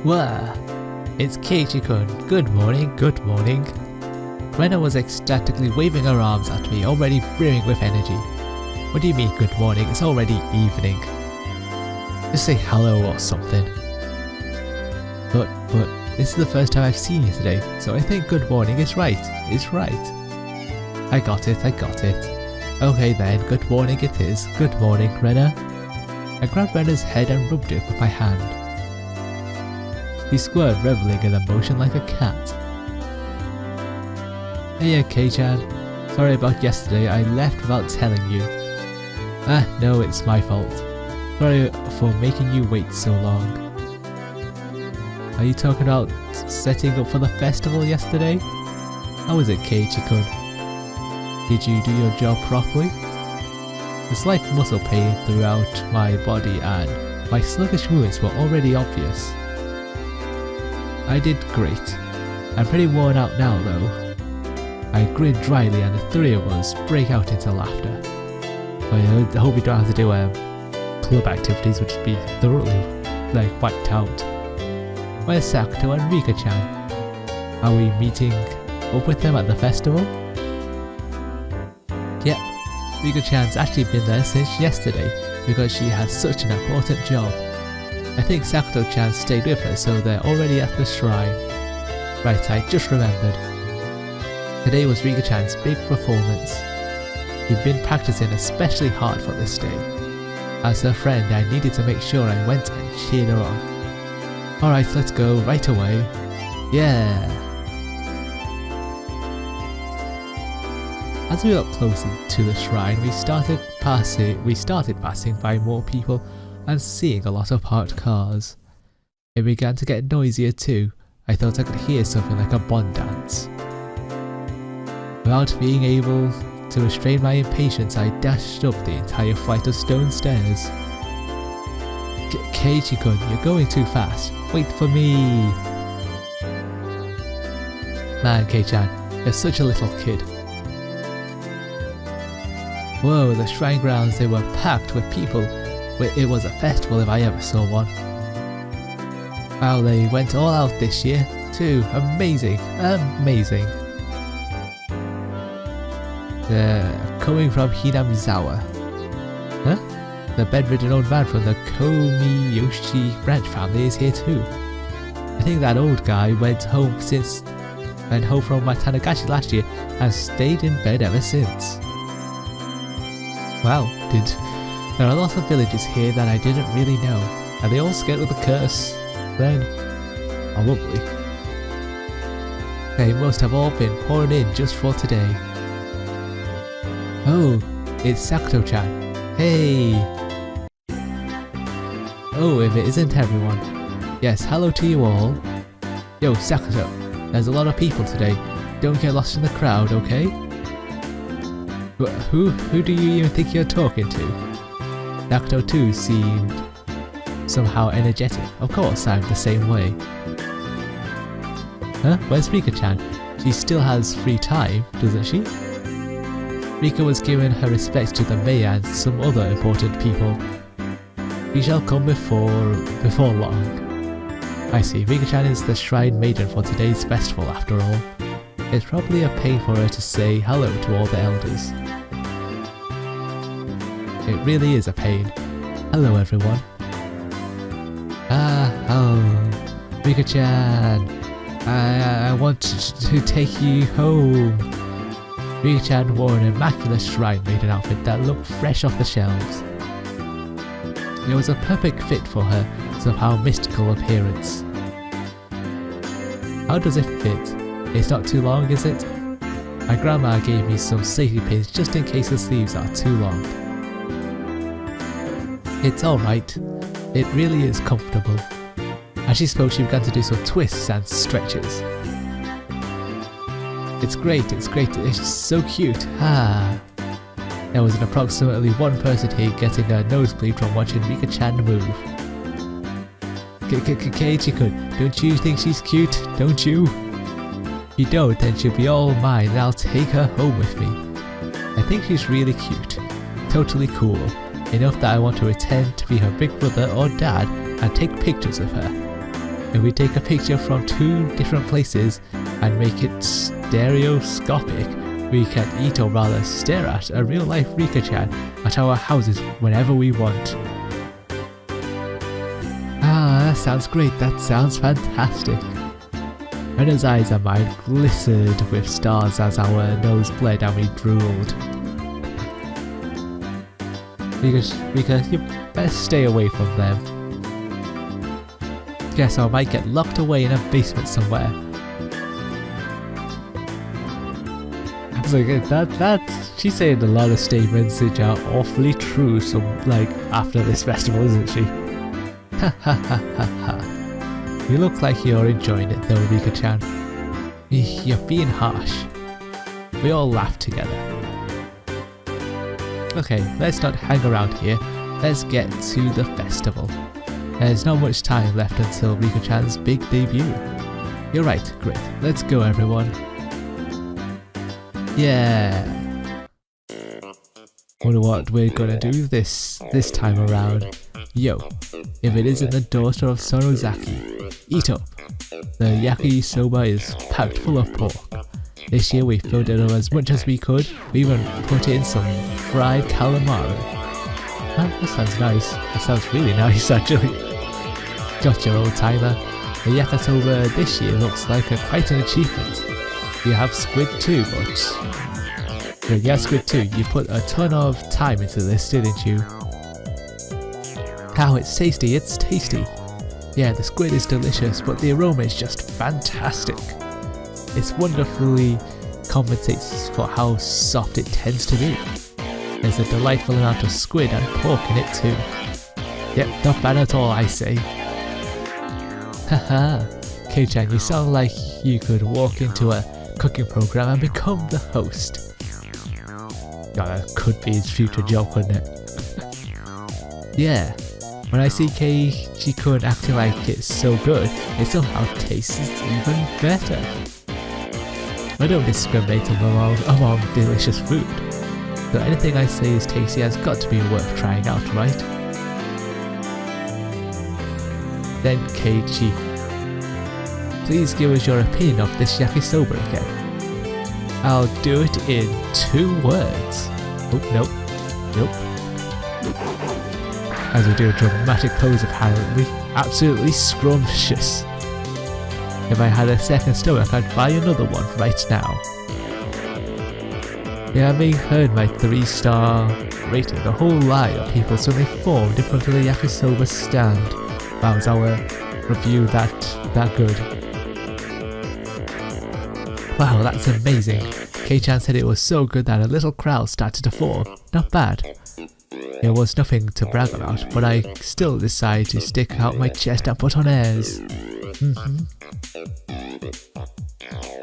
Wah! It's ch.2. Good morning, good morning. Rena was ecstatically waving her arms at me, already brimming with energy. What do you mean good morning? It's already evening. Just say hello or something. But this is the first time I've seen you today, so I think good morning is right. It's right. I got it. Okay then, good morning it is. Good morning, Rena. I grabbed Rena's head and rubbed it with my hand. He squirmed, reveling in emotion like a cat. Hey K-chan, sorry about yesterday, I left without telling you. No, it's my fault. Sorry for making you wait so long. Are you talking about setting up for the festival yesterday? How was it, Keiichi-kun? Did you do your job properly? A slight muscle pain throughout my body and my sluggish movements were already obvious. I did great. I'm pretty worn out now though. I grinned dryly and the three of us break out into laughter. I hope we don't have to do club activities, which would be thoroughly wiped out. Where's Sakuto and Rika-chan? Are we meeting up with them at the festival? Yep, Rika-chan's actually been there since yesterday because she has such an important job. I think Sakuto-chan stayed with her, so they're already at the shrine. Right, I just remembered. Today was Rika-chan's big performance. He'd been practicing especially hard for this day. As her friend, I needed to make sure I went and cheered her on. Alright, let's go right away. Yeah! As we got closer to the shrine, we started passing by more people and seeing a lot of parked cars. It began to get noisier too. I thought I could hear something like a bond dance. Without being able to restrain my impatience, I dashed up the entire flight of stone stairs. Keiichi-kun, you're going too fast. Wait for me! Man, Kei-chan, you're such a little kid. Whoa, the shrine grounds, they were packed with people. It was a festival if I ever saw one. Wow, they went all out this year too. Amazing, amazing. They're coming from Hinamizawa. Huh? The bedridden old man from the Komiyoshi branch family is here too. I think that old guy went home from Watanagashi last year and stayed in bed ever since. Wow, there are lots of villagers here that I didn't really know. Are they all scared of the curse? Then, probably. They must have all been pouring in just for today. Oh, it's Sakuto-chan. Hey! Oh, if it isn't everyone. Yes, hello to you all. Yo, Sakuto, there's a lot of people today. Don't get lost in the crowd, okay? But who do you even think you're talking to? Sakuto too seemed somehow energetic. Of course, I'm the same way. Huh? Where's Rika-chan? She still has free time, doesn't she? Rika was giving her respects to the mayor and some other important people. She shall come before long. I see, Rika-chan is the shrine maiden for today's festival after all. It's probably a pain for her to say hello to all the elders. It really is a pain. Hello everyone. Oh, Rika-chan. I want to take you home. Rika-chan wore an immaculate shrine maiden outfit that looked fresh off the shelves. It was a perfect fit for her somehow mystical appearance. How does it fit? It's not too long, is it? My grandma gave me some safety pins just in case the sleeves are too long. It's alright. It really is comfortable. As she spoke, she began to do some twists and stretches. It's great, it's so cute, ah. There was an approximately one person here getting a nosebleed from watching Rika-chan move. Keiichi-kun, don't you think she's cute, don't you? If you don't, then she'll be all mine and I'll take her home with me. I think she's really cute, totally cool, enough that I want to pretend to be her big brother or dad and take pictures of her. If we take a picture from 2 different places and make it stereoscopic, we can eat or rather stare at a real life Rika-chan at our houses whenever we want. Ah, that sounds great, that sounds fantastic. Rena's eyes and mine glistened with stars as our nose bled and we drooled. Rika, you better stay away from them. Guess I might get locked away in a basement somewhere. It's like she's saying a lot of statements which are awfully true. After this festival, isn't she? Ha ha ha ha ha. You look like you're enjoying it though, Rika-chan. You're being harsh. We all laughed together. Okay, let's not hang around here. Let's get to the festival. There's not much time left until Rika-chan's big debut. You're right, great. Let's go everyone. Yeah. Wonder what we're gonna do this time around. Yo, if it isn't the daughter of Sonozaki, eat up. The yakisoba is packed full of pork. This year we filled it up as much as we could. We even put in some fried calamari. Oh, that sounds nice. That sounds really nice actually. Gotcha, old timer. The yakisoba this year looks like quite an achievement. You have squid too, but... Yeah, squid too. You put a ton of time into this, didn't you? How it's tasty, it's tasty. Yeah, the squid is delicious, but the aroma is just fantastic. It wonderfully compensates for how soft it tends to be. There's a delightful amount of squid and pork in it too. Yep, not bad at all, I say. Haha, K-chan, you sound like you could walk into a cooking program and become the host. God, that could be his future job, couldn't it? Yeah, when I see Keiichi-kun acting like it's so good, it somehow tastes even better. I don't discriminate among delicious food, so anything I say is tasty has got to be worth trying out, right? Then Keiichi, please give us your opinion of this yakisoba again. I'll do it in 2 words. Oh, nope. As we do a dramatic pose apparently. Absolutely scrumptious. If I had a second stomach, I'd buy another one right now. You having heard my 3-star rating, a whole line of people suddenly formed in front of the yakisoba stand. Wow, was our review that good? Wow, that's amazing. K-chan said it was so good that a little crowd started to form. Not bad. It was nothing to brag about, but I still decided to stick out my chest and put on airs.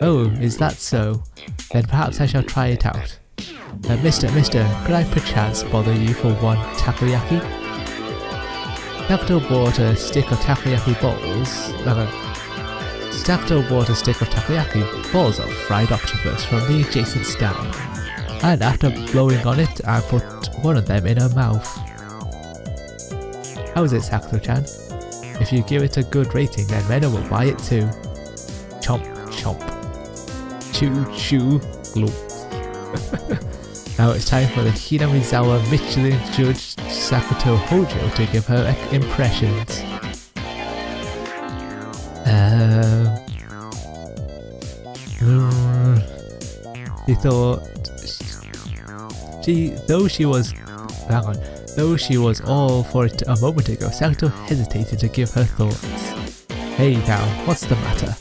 Oh, is that so? Then perhaps I shall try it out. Mister, could I perchance bother you for one takoyaki? Capital bought a stick of takoyaki balls of fried octopus from the adjacent stand, and after blowing on it, I put one of them in her mouth. How is it, Sakura-chan? If you give it a good rating, then Rena will buy it too. Chomp, chomp. Chew, chew, glop. Now it's time for the Hinamizawa Michelin judge Sakuto Hojo to give her impressions. Though she was all for it a moment ago, Sakuto hesitated to give her thoughts. Hey now, what's the matter?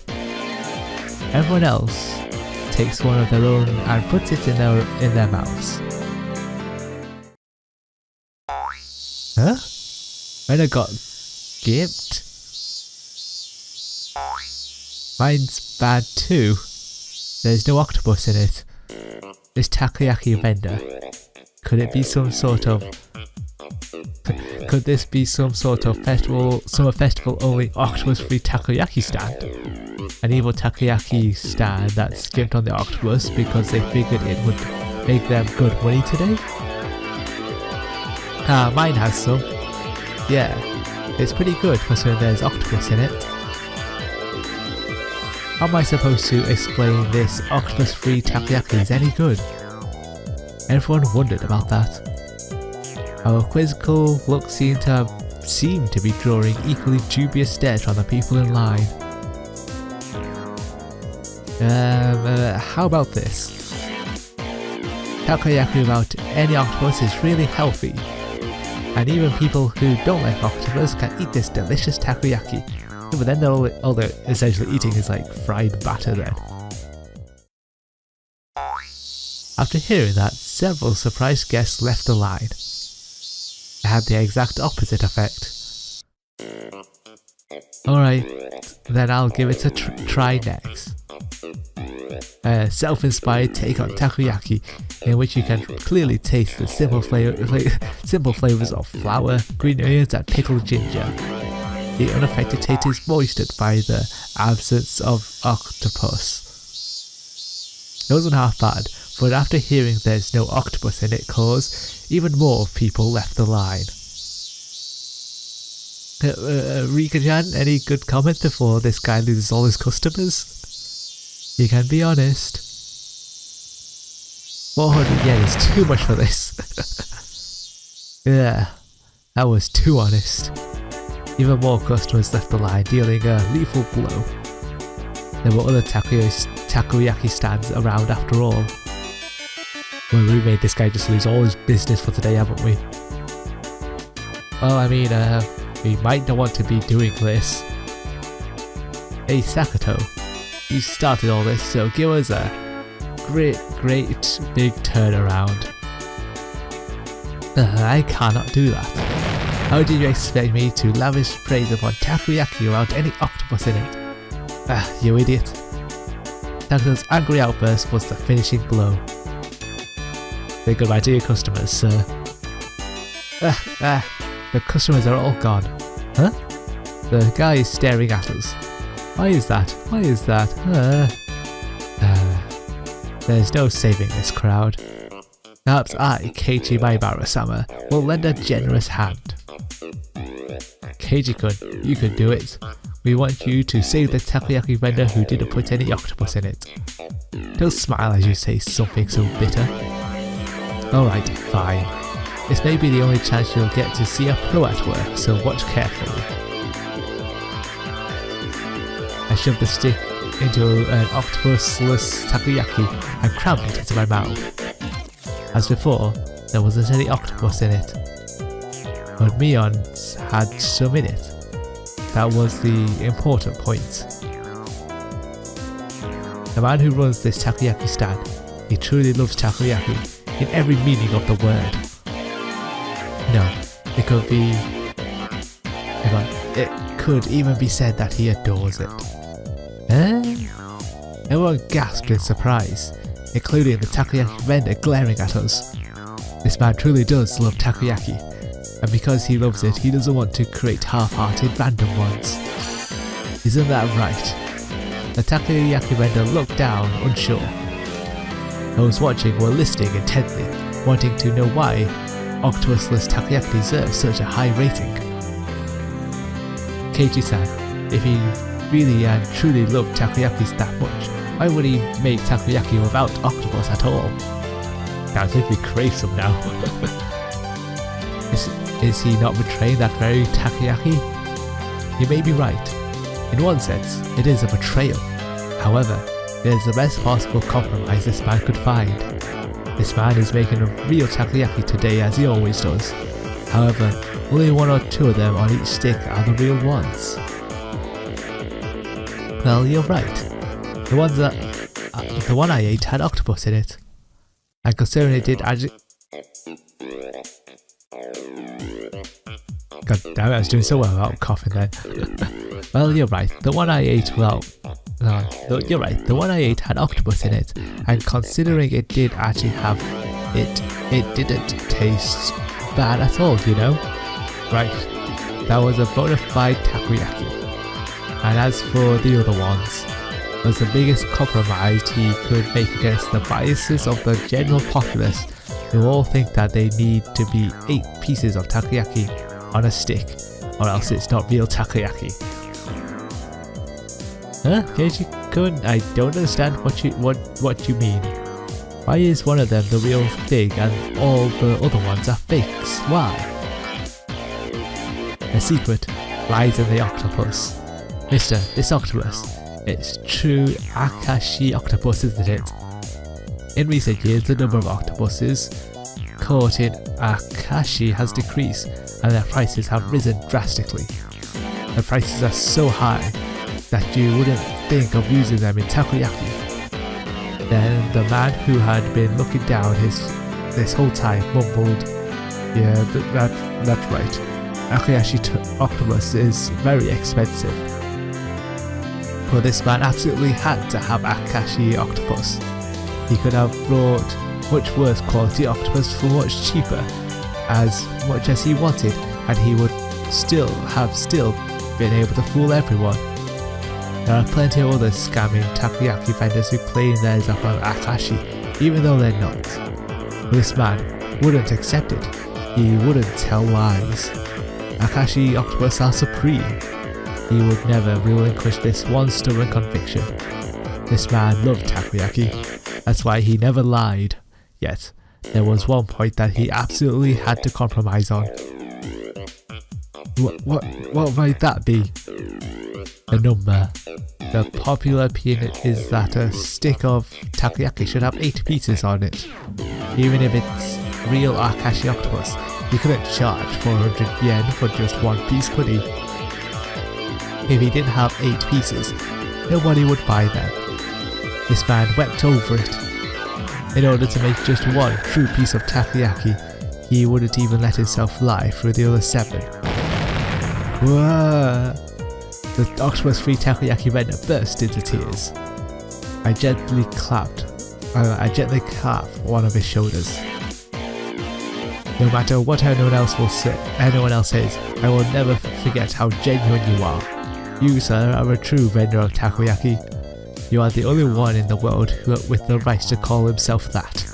Everyone else takes one of their own and puts it in their mouths. Huh? Rena got gipped? Mine's bad too. There's no octopus in it. This takoyaki vendor. Could it be some sort of... Could this be some sort of summer festival only octopus free takoyaki stand? An evil takoyaki stand that skimped on the octopus because they figured it would make them good money today? Ah, mine has some. Yeah, it's pretty good considering there's octopus in it. How am I supposed to explain this octopus-free takoyaki is any good? Everyone wondered about that. Our quizzical look seemed to be drawing equally dubious stares from the people in line. How about this? Takoyaki without any octopus is really healthy, and even people who don't like octopus can eat this delicious takoyaki. But then all they're essentially eating is like fried batter then. After hearing that, several surprised guests left the line. It had the exact opposite effect. Alright, then I'll give it a try next. A self-inspired take on takoyaki, in which you can clearly taste the simple flavors of flour, green onions and pickled ginger. The unaffected taste is moistened by the absence of octopus. It wasn't half bad, but after hearing there's no octopus in it cause, even more people left the line. Rika-chan, any good comments before this guy loses all his customers? You can be honest. 400 yen is too much for this. Yeah, that was too honest. Even more customers left the line, dealing a lethal blow. There were other takoyaki stands around after all. Well, we made this guy just lose all his business for today, haven't we? Well, I mean, we might not want to be doing this. Hey Sakato, you started all this, so give us a great big turnaround. I cannot do that. How did you expect me to lavish praise upon takoyaki without any octopus in it? You idiot. Sakato's angry outburst was the finishing blow. Say goodbye to your customers, sir. The customers are all gone. Huh? The guy is staring at us. Why is that? Why is that? There's no saving this crowd. Perhaps I, Keiichi Maibara-sama, will lend a generous hand. Keiji-kun, you can do it. We want you to save the takoyaki vendor who didn't put any octopus in it. Don't smile as you say something so bitter. Alright, fine. This may be the only chance you'll get to see a pro at work, so watch carefully. I shoved the stick into an octopus-less takoyaki and crammed it into my mouth. As before, there wasn't any octopus in it, but Mion's had some in it. That was the important point. The man who runs this takoyaki stand, he truly loves takoyaki in every meaning of the word. No, it could even be said that he adores it. Everyone gasped in surprise, including the takoyaki vendor glaring at us. This man truly does love takoyaki, and because he loves it, he doesn't want to create half-hearted random ones. Isn't that right? The takoyaki vendor looked down, unsure. Those watching were listening intently, wanting to know why octopusless takoyaki deserves such a high rating. Keiichi-san, if he really and truly loved takoyakis that much, why would he make takoyaki without octopus at all? I think we crave some now. Is he not betraying that very takoyaki? You may be right. In one sense, it is a betrayal. However, it is the best possible compromise this man could find. This man is making a real takoyaki today as he always does. However, only one or two of them on each stick are the real ones. Well, you're right. The one I ate had octopus in it. And considering it did actually... God damn it, I was doing so well without coughing then. Well, you're right. The one I ate, you're right. The one I ate had octopus in it, and considering it did actually have it didn't taste bad at all, you know? Right. That was a bona fide takoyaki. And as for the other ones, it was the biggest compromise he could make against the biases of the general populace, who all think that they need to be 8 pieces of takoyaki on a stick, or else it's not real takoyaki. Huh? I don't understand what you mean. Why is one of them the real thing and all the other ones are fakes? Why? The secret lies in the octopus. Mister, this octopus, it's true Akashi octopus, isn't it? In recent years, the number of octopuses caught in Akashi has decreased and their prices have risen drastically. The prices are so high that you wouldn't think of using them in takoyaki. Then the man who had been looking down this whole time mumbled, "Yeah, that's right. Akashi octopus is very expensive." But this man absolutely had to have Akashi octopus. He could have brought much worse quality octopus for much cheaper, as much as he wanted, and he would still been able to fool everyone. There are plenty of other scamming takoyaki vendors who claim theirs are from Akashi, even though they're not. But this man wouldn't accept it. He wouldn't tell lies. Akashi octopus are supreme. He would never relinquish this one stubborn conviction. This man loved takoyaki. That's why he never lied. Yet, there was one point that he absolutely had to compromise on. What might that be? The number. The popular opinion is that a stick of takoyaki should have 8 pieces on it. Even if it's real Akashi octopus, he couldn't charge 400 yen for just one piece, could he? If he didn't have 8 pieces, nobody would buy them. This man wept over it. In order to make just one true piece of takoyaki, he wouldn't even let himself lie through the other 7. Whoa! The octopus-free takoyaki vendor burst into tears. I gently clapped one of his shoulders. No matter what anyone else says, I will never forget how genuine you are. You, sir, are a true vendor of takoyaki. You are the only one in the world with the right to call himself that.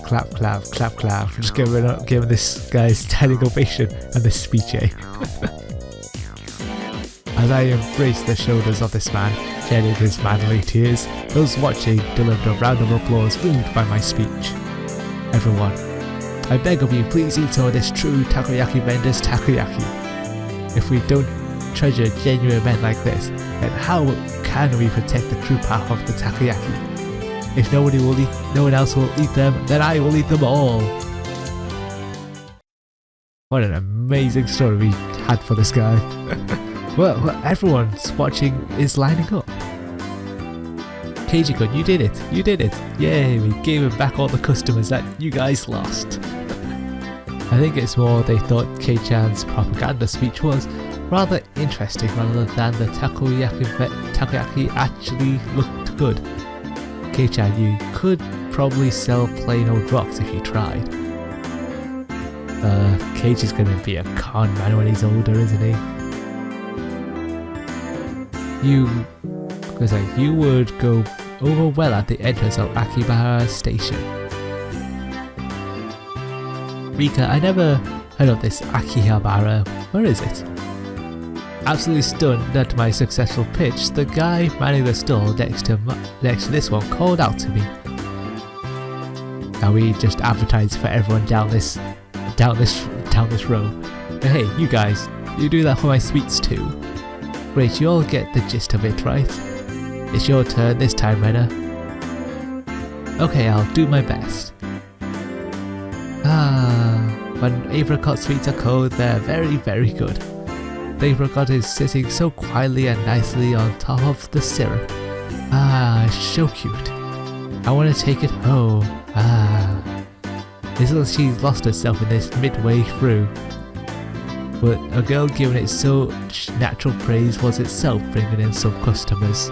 Clap, clap, clap, clap. Just giving this guy a standing ovation and this speech, eh? As I embraced the shoulders of this man, shedding his manly tears, those watching delivered a round of applause moved by my speech. Everyone, I beg of you, please eat some of this true takoyaki vendor's takoyaki. If we don't treasure genuine men like this, then how can we protect the true power of the takoyaki? If no one else will eat them, then I will eat them all. What an amazing story we had for this guy. Well, everyone's watching is lining up. Keiji-kun, you did it! Yay, we gave him back all the customers that you guys lost. I think it's more they thought Kei-chan's propaganda speech was rather interesting rather than the takoyaki actually looked good. Kei-chan, you could probably sell plain old rocks if you tried. Keiichi's gonna be a con man when he's older, isn't he? You would go over well at the entrance of Akibara Station. Rika, I never heard of this Akihabara. Where is it? Absolutely stunned at my successful pitch, the guy manning the stall next to this one called out to me. Now we just advertise for everyone down this row. But hey, you guys, you do that for my sweets too. Great, you all get the gist of it, right? It's your turn this time, Renner. Okay, I'll do my best. When apricot sweets are cold, they're very, very good. The apricot is sitting so quietly and nicely on top of the syrup. So cute. I want to take it home. She's lost herself in this midway through. But a girl giving it so natural praise was itself bringing in some customers.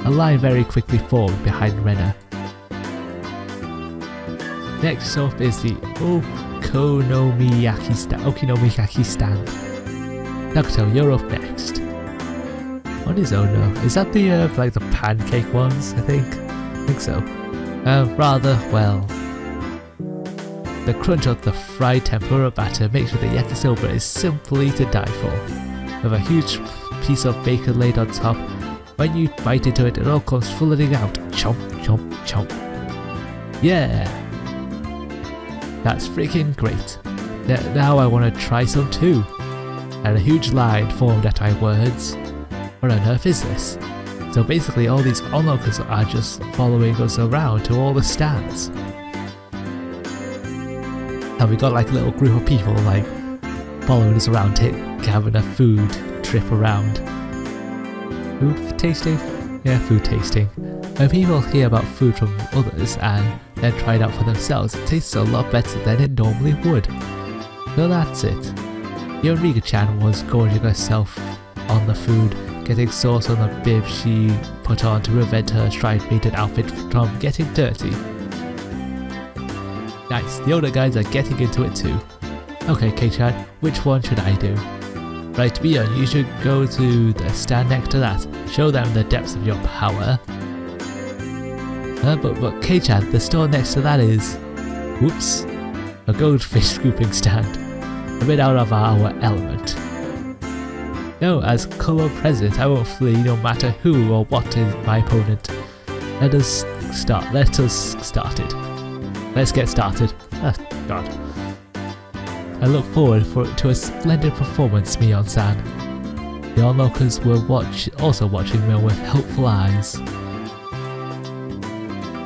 A line very quickly formed behind Renner. Next up is the Okonomiyaki stand. Naruto, you're up next. What is Ono? Is that the like the pancake ones? I think so. Rather well. The crunch of the fried tempura batter makes sure the yakisoba is simply to die for. With a huge piece of bacon laid on top, When you bite into it, it all comes flooding out. Chomp, chomp, chomp. Yeah! That's freaking great. Now I want to try some too. And a huge line formed at my words. What on earth is this? So basically all these onlookers are just following us around to all the stands. And we got like a little group of people like following us around, having a food trip around. Food tasting? Yeah, food tasting. When people hear about food from others and then try it out for themselves, it tastes a lot better than it normally would. So that's it. Higurashi was gorging herself on the food, getting sauce on the bib she put on to prevent her shrine-maiden outfit from getting dirty. Nice, the older guys are getting into it too. Okay, K-chan, which one should I do? Right, Mion, you should go to the stand next to that. Show them the depths of your power. But K-chan, the store next to that is... Whoops. A goldfish scooping stand. A bit out of our element. No, as Color President, I won't flee no matter who or what is my opponent. Let us start it. Let's get started. Oh, God. I look forward to a splendid performance, Mion-san. The onlookers were also watching me with hopeful eyes.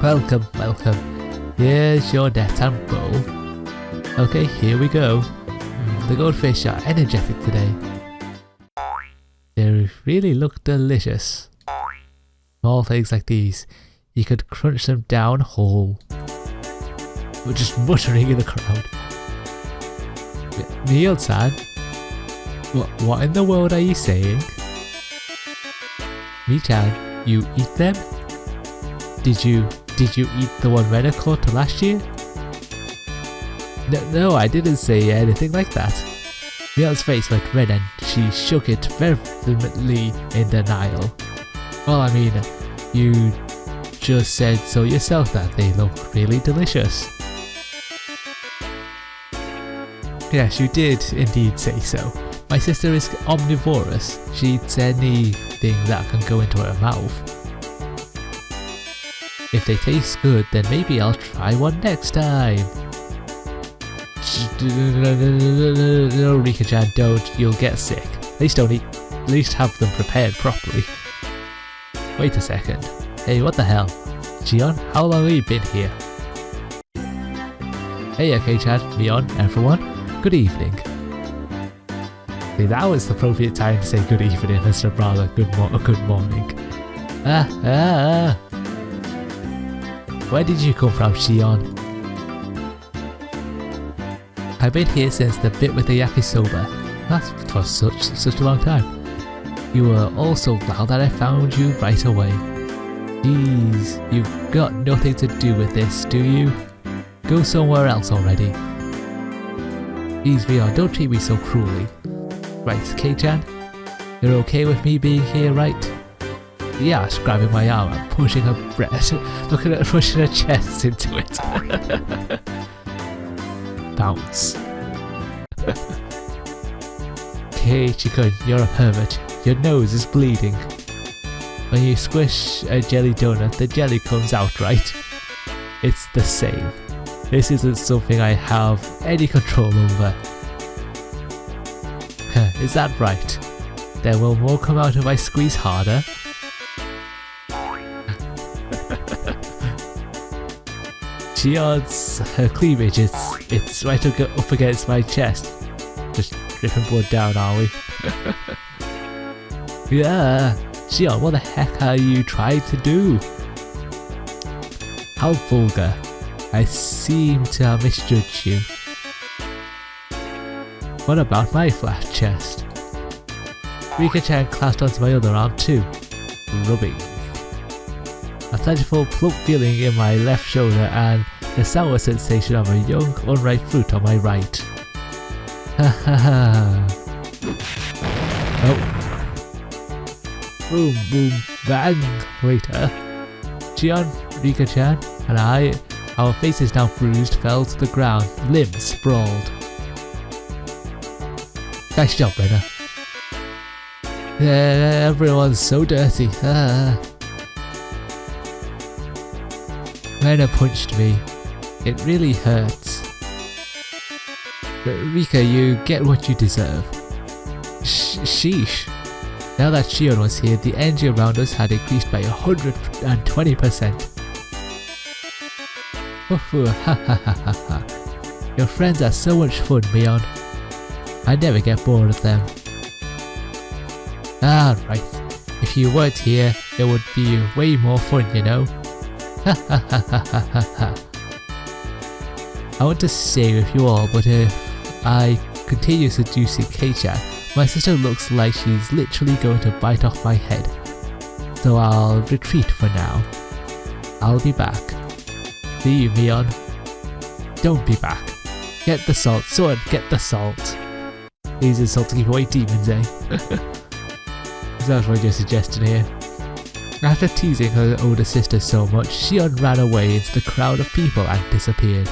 Welcome, welcome. Here's your net and bowl. Okay, here we go. The goldfish are energetic today. They really look delicious. Small things like these, you could crunch them down whole. We're just muttering in the crowd. Mion-san? What in the world are you saying? Mi-chan, you eat them? Did you eat the one Rena caught last year? No, I didn't say anything like that. Mion's face went red and she shook it vehemently in denial. Well, I mean, you just said so yourself that they look really delicious. Yes, you did indeed say so. My sister is omnivorous. She eats anything that can go into her mouth. If they taste good, then maybe I'll try one next time. No, Rika-chan, don't. You'll get sick. At least have them prepared properly. Wait a second. Hey, what the hell? Jion, how long have you been here? Hey, K-chan, Mion, everyone. Good evening. See, that was the appropriate time to say good evening instead of rather good morning. Where did you come from, Shion? I've been here since the bit with the yakisoba. That's for such a long time. You were all so loud that I found you right away. Jeez, you've got nothing to do with this, do you? Go somewhere else already. Please, Rion, don't treat me so cruelly. Right, K-chan? You're okay with me being here, right? Yeah, she's grabbing my arm and pushing her breast, looking at her pushing her chest into it. Bounce. Keiichi-kun, you're a pervert. Your nose is bleeding. When you squish a jelly donut, the jelly comes out, right? It's the same. This isn't something I have any control over. Is that right? Then will more come out if I squeeze harder? Shion's her cleavage, it's right up against my chest. Just dripping blood down, are we? Yeah, Shion, what the heck are you trying to do? How vulgar. I seem to have misjudged you. What about my flat chest? Rika-chan clasped onto my other arm too, rubbing. A plentiful plump feeling in my left shoulder and the sour sensation of a young, unripe fruit on my right. Ha ha ha. Oh. Boom, boom, bang. Later. Shion, Rika-chan, and I, our faces now bruised, fell to the ground, limbs sprawled. Nice job, Rena. Everyone's so dirty. Rena punched me. It really hurts. But Rika, you get what you deserve. Sheesh. Now that Shion was here, the energy around us had increased by 120%. Woohoo, ha ha ha ha ha. Your friends are so much fun, Mion. I never get bored of them. Ah, right. If you weren't here, it would be way more fun, you know? Ha ha ha ha ha ha ha. I want to stay with you all, but if I continue seducing K-chan, my sister looks like she's literally going to bite off my head. So I'll retreat for now. I'll be back. See you, Mion. Don't be back. Get the salt, sword, get the salt. These insults keep away demons, eh? That's what you're suggesting here. After teasing her older sister so much, Shion ran away into the crowd of people and disappeared.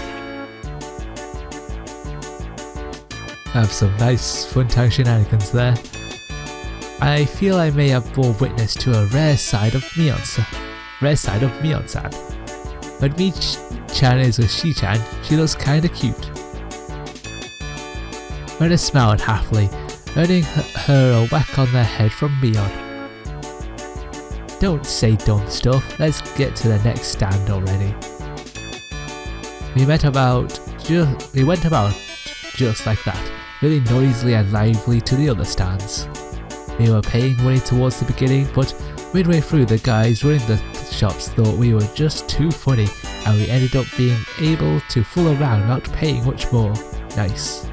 Have some nice fun-time shenanigans there. I feel I may have borne witness to a rare side of Mion-san. When Mi-chan is with Shi-chan, she looks kinda cute. Rena smiled happily, earning her a whack on the head from Mion. Don't say dumb stuff, let's get to the next stand already. We went about just like that, really noisily and lively to the other stands. We were paying money towards the beginning, but midway through the guys running the shops thought we were just too funny and we ended up being able to fool around without paying much more. Nice.